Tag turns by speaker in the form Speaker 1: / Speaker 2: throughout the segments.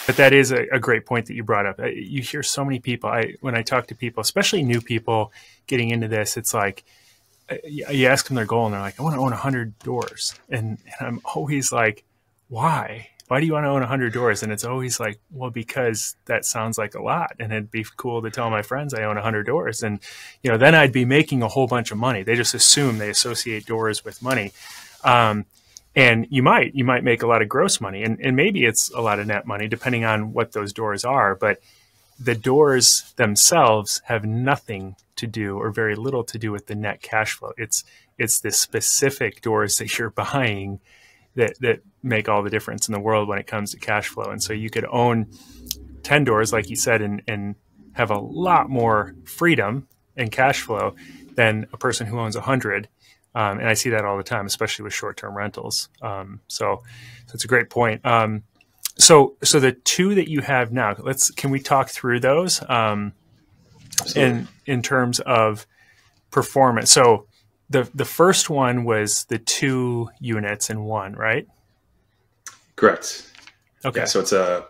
Speaker 1: But that is a great point that you brought up. You hear so many people, when I talk to people, especially new people getting into this, it's like, you ask them their goal and they're like, I want to own 100 doors. And I'm always like, why? Why do you want to own 100 doors? And it's always like, well, because that sounds like a lot. And it'd be cool to tell my friends I own 100 doors. And, then I'd be making a whole bunch of money. They just assume they associate doors with money. And you might make a lot of gross money, and maybe it's a lot of net money, depending on what those doors are. But the doors themselves have nothing to do, or very little to do, with the net cash flow. It's the specific doors that you're buying that make all the difference in the world when it comes to cash flow. And so you could own 10 doors, like you said, and have a lot more freedom and cash flow than a person who owns 100. And I see that all the time, especially with short-term rentals. So it's a great point. So the two that you have now, can we talk through those in terms of performance? So the first one was the 2 units in one, right?
Speaker 2: Correct.
Speaker 1: Okay.
Speaker 2: Yeah, so it's a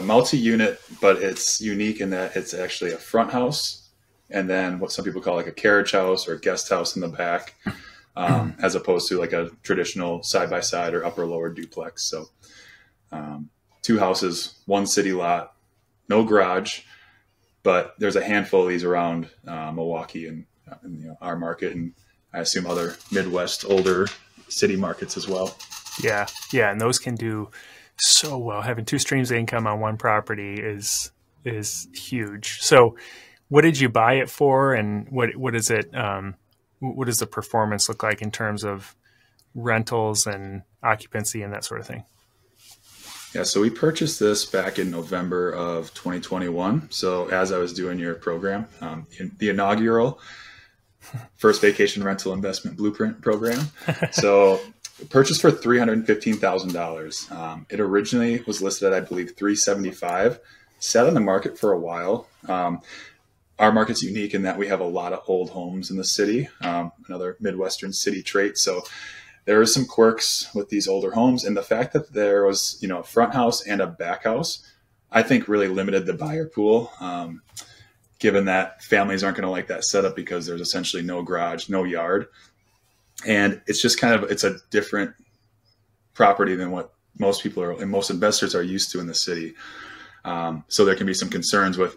Speaker 2: multi-unit, but it's unique in that it's actually a front house, and then what some people call like a carriage house or a guest house in the back, as opposed to like a traditional side-by-side or upper-lower duplex. So 2 houses, 1 city lot, no garage, but there's a handful of these around Milwaukee and our market, and I assume other Midwest older city markets as well.
Speaker 1: Yeah, and those can do so well. Having 2 streams of income on one property is huge. So, what did you buy it for, and what is it? What does the performance look like in terms of rentals and occupancy and that sort of thing?
Speaker 2: Yeah, so we purchased this back in November of 2021. So as I was doing your program, in the inaugural first vacation rental investment blueprint program. So purchased for $315,000. It originally was listed at, I believe, $375,000. Sat on the market for a while. Our market's unique in that we have a lot of old homes in the city, another Midwestern city trait. So there are some quirks with these older homes, and the fact that there was, a front house and a back house, I think really limited the buyer pool, given that families aren't going to like that setup because there's essentially no garage, no yard. And it's just it's a different property than what most people are and most investors are used to in the city. So there can be some concerns with,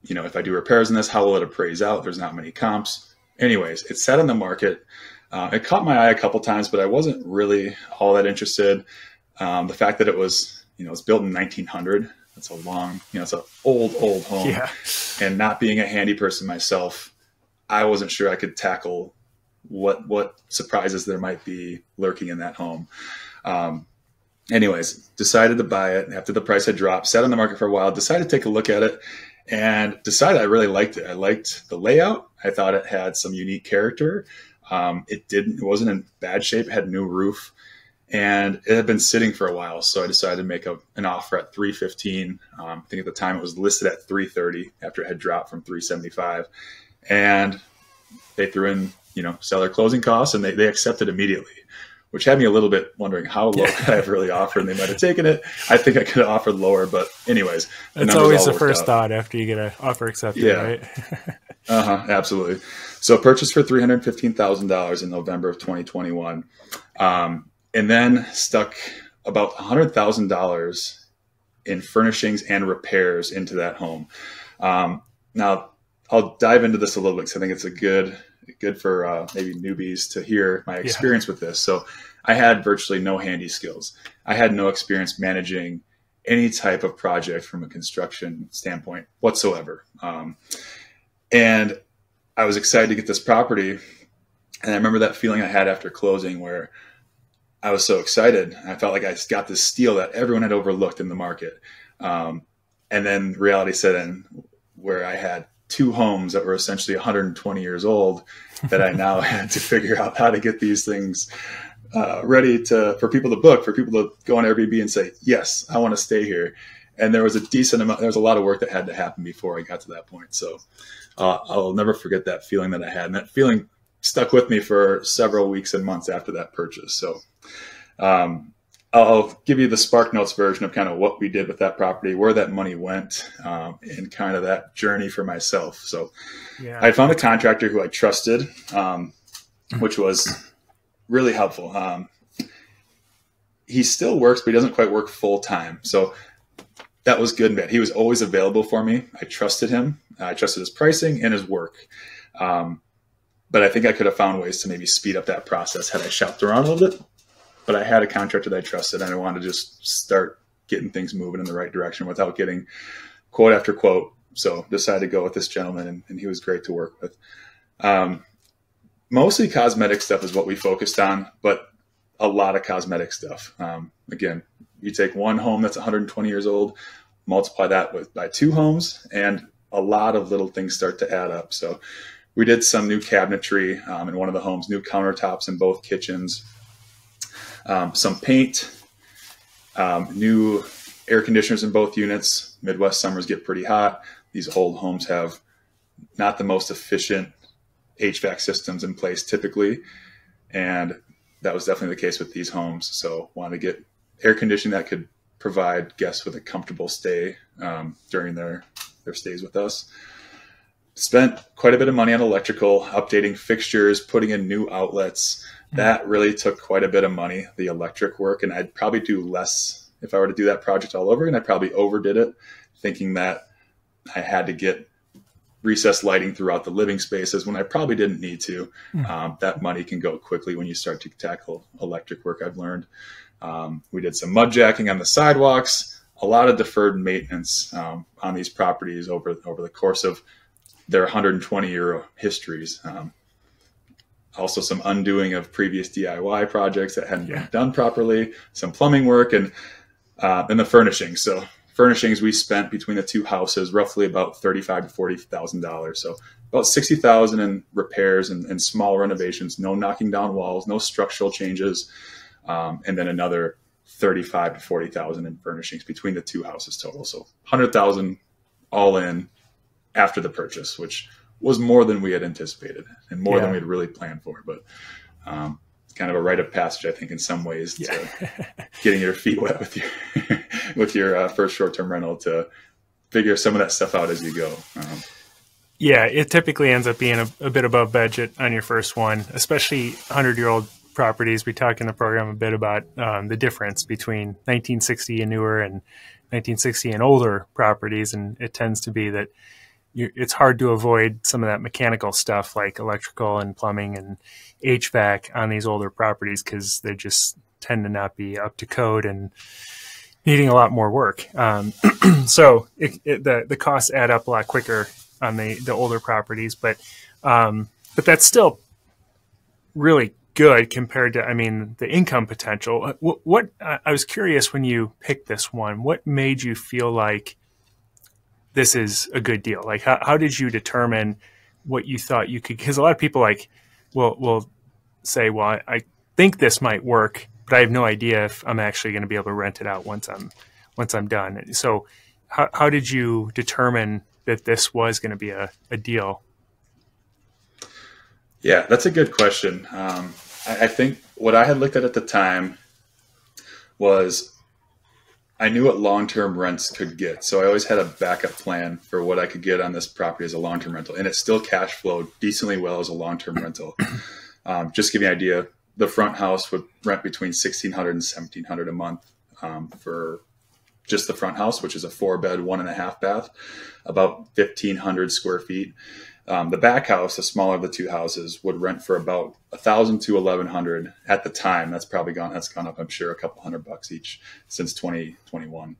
Speaker 2: if I do repairs in this, how will it appraise out? There's not many comps. Anyways, it sat on the market. It caught my eye a couple times, but I wasn't really all that interested. The fact that it was, it's built in 1900. That's a long, it's an old home.
Speaker 1: Yeah.
Speaker 2: And not being a handy person myself, I wasn't sure I could tackle what surprises there might be lurking in that home. Anyways, decided to buy it after the price had dropped, sat on the market for a while, decided to take a look at it, and decided I really liked it. I liked the layout. I thought it had some unique character. It wasn't in bad shape. It had a new roof, and it had been sitting for a while. So I decided to make an offer at $315,000. I think at the time it was listed at $330,000 after it had dropped from $375,000, and they threw in, seller closing costs, and they accepted immediately, which had me a little bit wondering how low could I have really offered, and they might have taken it. I think I could have offered lower, but anyways.
Speaker 1: It's always the first thought after you get an offer accepted, right?
Speaker 2: Absolutely. So purchased for $315,000 in November of 2021. And then stuck about $100,000 in furnishings and repairs into that home. Now, I'll dive into this a little bit because I think it's good for maybe newbies to hear my experience with this. So I had virtually no handy skills. I had no experience managing any type of project from a construction standpoint whatsoever. And I was excited to get this property. And I remember that feeling I had after closing where I was so excited. I felt like I got this steal that everyone had overlooked in the market. And then reality set in where I had 2 homes that were essentially 120 years old that I now had to figure out how to get these things ready for people to book, for people to go on Airbnb and say, yes, I want to stay here. And there was a lot of work that had to happen before I got to that point. So I'll never forget that feeling that I had. And that feeling stuck with me for several weeks and months after that purchase. So I'll give you the Spark Notes version of kind of what we did with that property, where that money went, and kind of that journey for myself. So
Speaker 1: Yeah.
Speaker 2: I found a contractor who I trusted, which was really helpful. He still works, but he doesn't quite work full time. So that was good and bad. He was always available for me. I trusted him. I trusted his pricing and his work. But I think I could have found ways to maybe speed up that process had I shopped around a little bit. But I had a contractor that I trusted, and I wanted to just start getting things moving in the right direction without getting quote after quote. So decided to go with this gentleman, and he was great to work with. Mostly cosmetic stuff is what we focused on, but a lot of cosmetic stuff. Again, you take one home that's 120 years old, multiply that by 2 homes, and a lot of little things start to add up. So we did some new cabinetry in one of the homes, new countertops in both kitchens, some paint, new air conditioners in both units. Midwest summers get pretty hot. These old homes have not the most efficient HVAC systems in place typically, and that was definitely the case with these homes. So wanted to get air conditioning that could provide guests with a comfortable stay during their stays with us. Spent quite a bit of money on electrical, updating fixtures, putting in new outlets. That really took quite a bit of money, the electric work, and I'd probably do less if I were to do that project all over, and I probably overdid it, thinking that I had to get recessed lighting throughout the living spaces when I probably didn't need to. That money can go quickly when you start to tackle electric work, I've learned. We did some mud jacking on the sidewalks, a lot of deferred maintenance on these properties over the course of their 120-year histories. Also some undoing of previous DIY projects that hadn't been done properly, some plumbing work, and the furnishings. So furnishings, we spent between the 2 houses roughly about $35,000 to $40,000. So about $60,000 in repairs and small renovations, no knocking down walls, no structural changes, and then another $35,000 to $40,000 in furnishings between the 2 houses total. So $100,000 all in after the purchase, which was more than we had anticipated and more than we had really planned for. But kind of a rite of passage, I think, in some ways, to getting your feet wet with your first short-term rental, to figure some of that stuff out as you go.
Speaker 1: Yeah, it typically ends up being a bit above budget on your first one, especially 100-year-old properties. We talk in the program a bit about the difference between 1960 and newer and 1960 and older properties, and it tends to be that it's hard to avoid some of that mechanical stuff like electrical and plumbing and HVAC on these older properties because they just tend to not be up to code and needing a lot more work. So the costs add up a lot quicker on the older properties, but that's still really good compared to, I mean, the income potential. What I was curious when you picked this one, what made you feel like this is a good deal? Like, how did you determine what you thought you could? Because a lot of people will say, well, I think this might work, but I have no idea if I'm actually going to be able to rent it out once I'm done. So how did you determine that this was going to be a deal?
Speaker 2: Yeah, that's a good question. I think what I had looked at the time was I knew what long-term rents could get. So I always had a backup plan for what I could get on this property as a long-term rental. And it still cash flowed decently well as a long-term rental. Just to give you an idea, the front house would rent between $1,600 and $1,700 a month for just the front house, which is a 4-bed, 1.5 bath, about 1,500 square feet. The back house, the smaller of the 2 houses, would rent for about $1,000 to $1,100 at the time. That's probably gone up, I'm sure, a couple $100 each since 2021.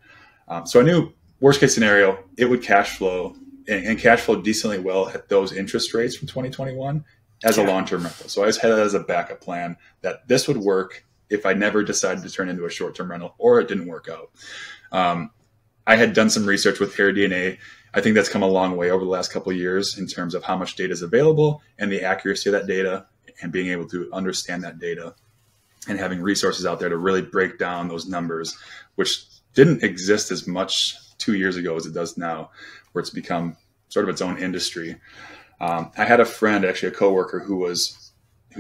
Speaker 2: So I knew worst case scenario, it would cash flow and cash flow decently well at those interest rates from 2021 as a long-term rental. So I just had that as a backup plan that this would work if I never decided to turn into a short-term rental or it didn't work out. I had done some research with AirDNA. I think that's come a long way over the last couple of years in terms of how much data is available and the accuracy of that data and being able to understand that data and having resources out there to really break down those numbers, which didn't exist as much 2 years ago as it does now, where it's become sort of its own industry. I had a friend, actually a coworker, who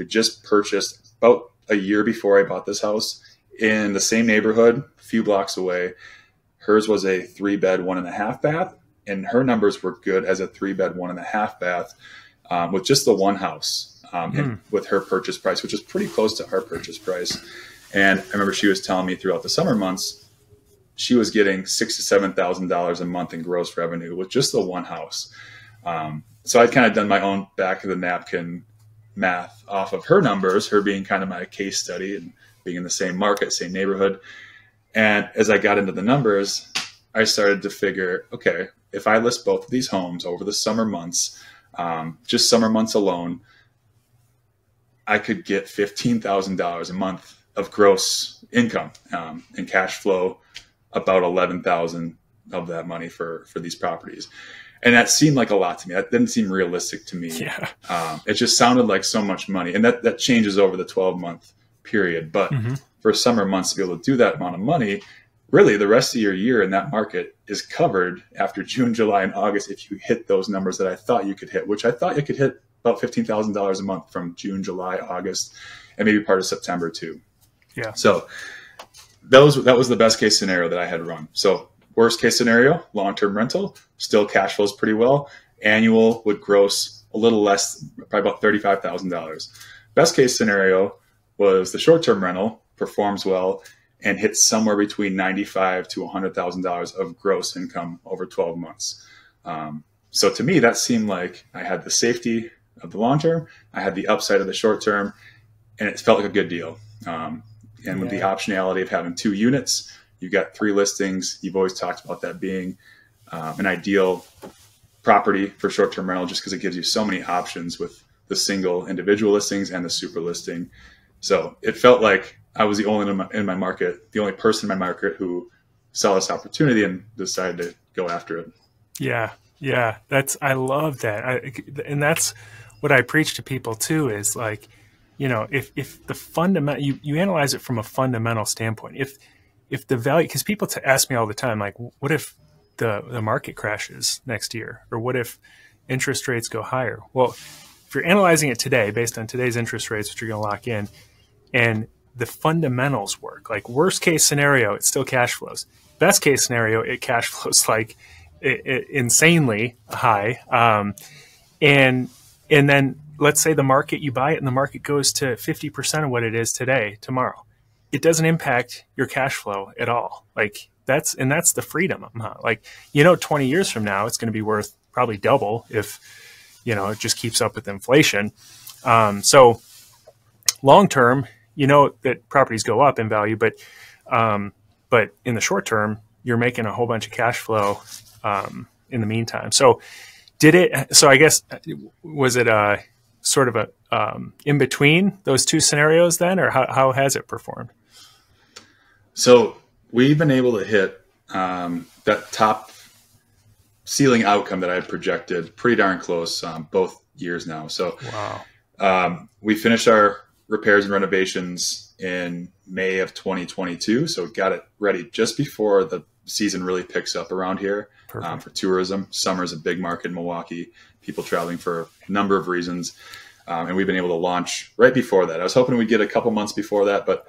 Speaker 2: just purchased about a year before I bought this house in the same neighborhood, a few blocks away. Hers was a 3-bed, 1.5 bath, and her numbers were good as a 3-bed, 1.5 bath with just the one house and with her purchase price, which is pretty close to our purchase price. And I remember she was telling me throughout the summer months, she was getting $6,000 to $7,000 a month in gross revenue with just the one house. So I'd kind of done my own back of the napkin math off of her numbers, her being kind of my case study and being in the same market, same neighborhood. And as I got into the numbers, I started to figure, okay, if I list both of these homes over the summer months, just summer months alone, I could get $15,000 a month of gross income and cash flow, about $11,000 of that money for these properties. And that seemed like a lot to me. That didn't seem realistic to me.
Speaker 1: Yeah.
Speaker 2: It just sounded like so much money. And that changes over the 12-month period. But for summer months to be able to do that amount of money, really the rest of your year in that market is covered after June, July, and August if you hit those numbers that I thought you could hit, which I thought you could hit about $15,000 a month from June, July, August, and maybe part of September too.
Speaker 1: Yeah.
Speaker 2: So that was the best case scenario that I had run. So worst case scenario, long-term rental, still cash flows pretty well. Annual would gross a little less, probably about $35,000. Best case scenario was the short-term rental performs well and hits somewhere between $95,000 to $100,000 of gross income over 12 months. So to me, that seemed like I had the safety of the long-term, I had the upside of the short-term, and it felt like a good deal. And with the optionality of having 2 units, you've got 3 listings. You've always talked about that being an ideal property for short-term rental just because it gives you so many options with the single individual listings and the super listing. So it felt like I was the only in my market, the only person in my market who saw this opportunity and decided to go after it.
Speaker 1: Yeah. Yeah. I love that. And that's what I preach to people too, is like, you know, if the fundamental, you analyze it from a fundamental standpoint, if the value, because people ask me all the time, like, what if the market crashes next year? Or what if interest rates go higher? Well, if you're analyzing it today, based on today's interest rates, which you're going to lock in, and the fundamentals work, like worst case scenario, it still cash flows. Best case scenario, it cash flows like insanely high. And then let's say the market, you buy it and the market goes to 50% of what it is today, tomorrow. It doesn't impact your cash flow at all. Like that's the freedom. Like, 20 years from now, it's going to be worth probably double if, it just keeps up with inflation. So long term, that properties go up in value, but in the short term, you're making a whole bunch of cash flow in the meantime. So I guess, was it sort of a in between those two scenarios then, or how has it performed?
Speaker 2: So we've been able to hit that top ceiling outcome that I had projected pretty darn close both years now. So wow. We finished our repairs and renovations in May of 2022. So got it ready just before the season really picks up around here for tourism. Summer is a big market in Milwaukee, people traveling for a number of reasons. And we've been able to launch right before that. I was hoping we'd get a couple months before that, but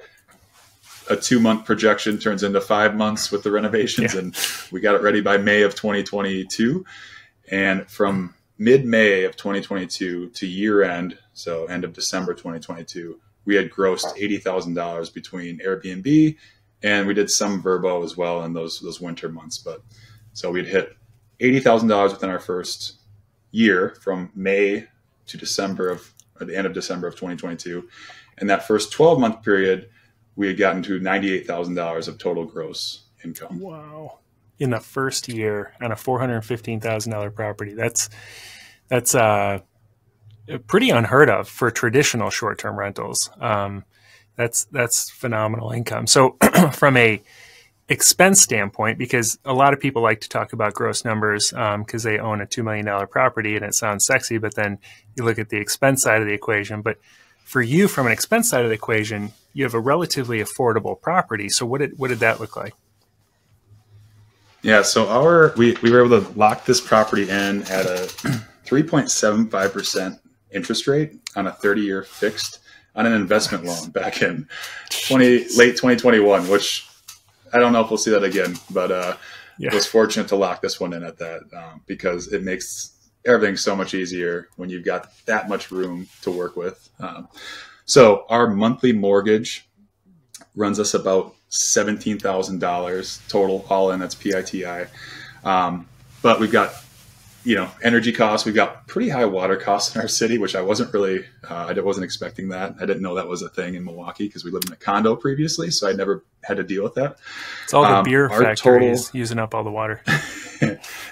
Speaker 2: a 2-month projection turns into 5 months with the renovations. Yeah. And we got it ready by May of 2022. And from mid-May of 2022 to year end, so end of December 2022, we had grossed $80,000 between Airbnb, and we did some Verbo as well in those winter months. But so we'd hit $80,000 within our first year from May to the end of December of 2022. And that first 12-month period, we had gotten to $98,000 of total gross income. Wow.
Speaker 1: In the first year on a $415,000 property. That's pretty unheard of for traditional short-term rentals. That's phenomenal income. So from a expense standpoint, because a lot of people like to talk about gross numbers because they own a $2 million property and it sounds sexy, but then you look at the expense side of the equation. But for you, from an expense side of the equation, you have a relatively affordable property. So what did that look like?
Speaker 2: Yeah, so we were able to lock this property in at a 3.75% interest rate on a 30-year fixed on an investment loan back in late 2021, which I don't know if we'll see that again, but was fortunate to lock this one in at that because it makes everything so much easier when you've got that much room to work with. So our monthly mortgage runs us about $17,000 total, all in. That's PITI. But we've got, energy costs. We've got pretty high water costs in our city, which I wasn't really, I wasn't expecting that. I didn't know that was a thing in Milwaukee because we lived in a condo previously, so I never had to deal with that.
Speaker 1: It's all the beer factories using up all the water.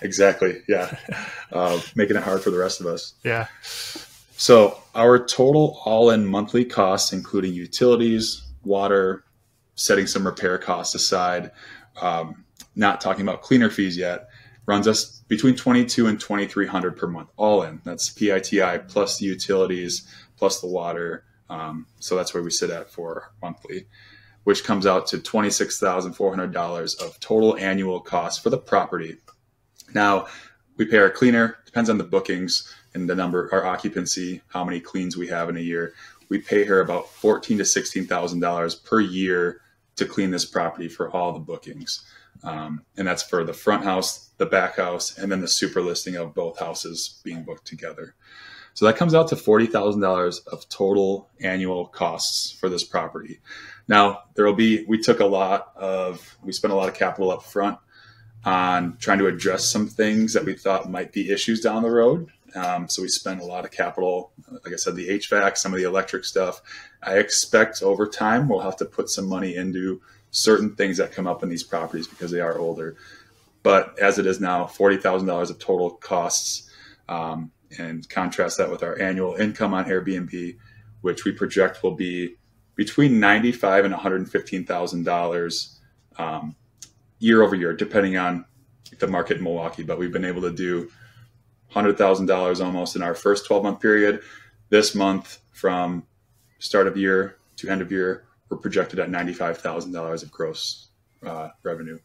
Speaker 2: Exactly. Yeah. Making it hard for the rest of us.
Speaker 1: Yeah.
Speaker 2: So our total all-in monthly costs, including utilities, water, setting some repair costs aside, not talking about cleaner fees yet, runs us between $2,200 and $2,300 per month, all in. That's PITI plus the utilities plus the water. So that's where we sit at for monthly, which comes out to $26,400 of total annual cost for the property. Now, we pay our cleaner, depends on the bookings and the number, our occupancy, how many cleans we have in a year. We pay her about $14,000 to $16,000 per year to clean this property for all the bookings. And that's for the front house, the back house, and then the super listing of both houses being booked together. So that comes out to $40,000 of total annual costs for this property. Now, we spent a lot of capital up front on trying to address some things that we thought might be issues down the road. So we spent a lot of capital, like I said, the HVAC, some of the electric stuff. I expect over time we'll have to put some money into certain things that come up in these properties because they are older. But as it is now, $40,000 of total costs, and contrast that with our annual income on Airbnb, which we project will be between $95,000 and $115,000 year over year, depending on the market in Milwaukee. But we've been able to do $100,000 almost in our first 12-month period. This month, from start of year to end of year, we're projected at $95,000 of gross revenue.